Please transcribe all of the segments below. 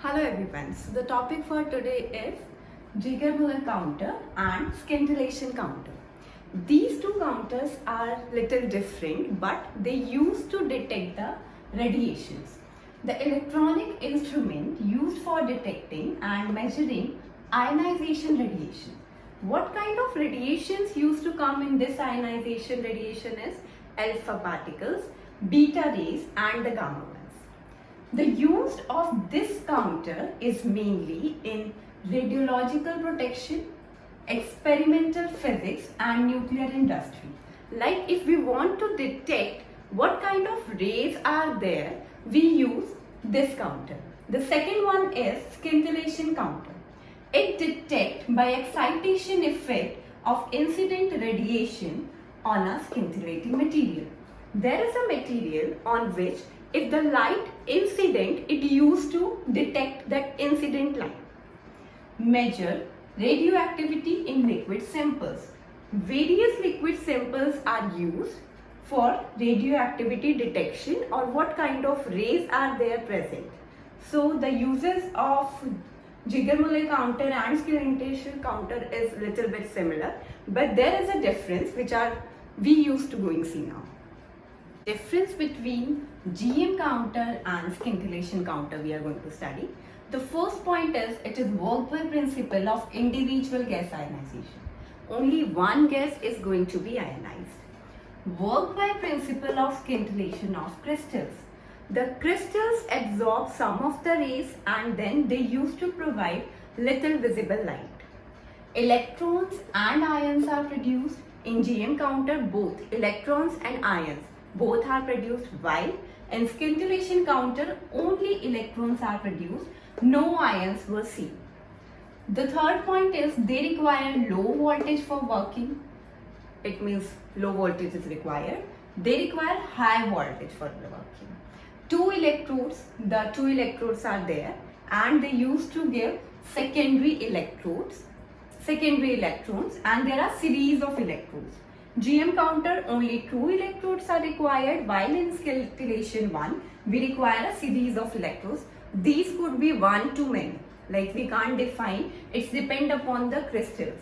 Hello everyone. So the topic for today is Geiger Muller counter and Scintillation counter. These two counters are little different, but they used to detect the radiations. The electronic instrument used for detecting and measuring ionization radiation. What kind of radiations used to come in this ionization radiation is alpha particles, beta rays and the gamma ones. The use of this counter is mainly in radiological protection, experimental physics and nuclear industry. Like if we want to detect what kind of rays are there, we use this counter. The second one is scintillation counter. It detects by excitation effect of incident radiation on a scintillating material. There is a material on which if the light incident, it used to detect that incident light. Measure radioactivity in liquid samples. Various liquid samples are used for radioactivity detection or what kind of rays are there present. So the uses of Geiger Muller counter and scintillation counter is little bit similar, but there is a difference which we used to going see now. Difference between GM counter and scintillation counter we are going to study. The first point is it is work by principle of individual gas ionization. Only one gas is going to be ionized. Work by principle of scintillation of crystals. The crystals absorb some of the rays and then they used to provide little visible light. Electrons and ions are produced. In GM counter both electrons and ions both are produced, while in scintillation counter only electrons are produced, no ions were seen. The third point is they require low voltage for working. It means low voltage is required. They require high voltage for the working. The two electrodes are there and they used to give secondary electrons and there are series of electrodes. GM counter only 2 electrodes are required, while in scintillation 1 we require a series of electrodes. These could be one to many, like we can't define, it's depend upon the crystals.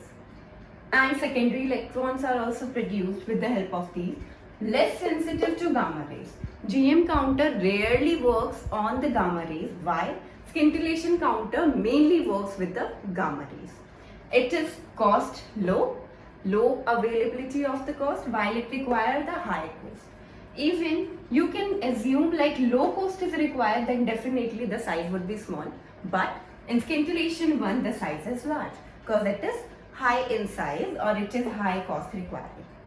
And secondary electrons are also produced with the help of these. Less sensitive to gamma rays. GM counter rarely works on the gamma rays, while scintillation counter mainly works with the gamma rays. It is cost low availability of the cost, while it requires the high cost. Even you can assume like low cost is required, then definitely the size would be small, but in scintillation 1 the size is large because it is high in size or it is high cost required.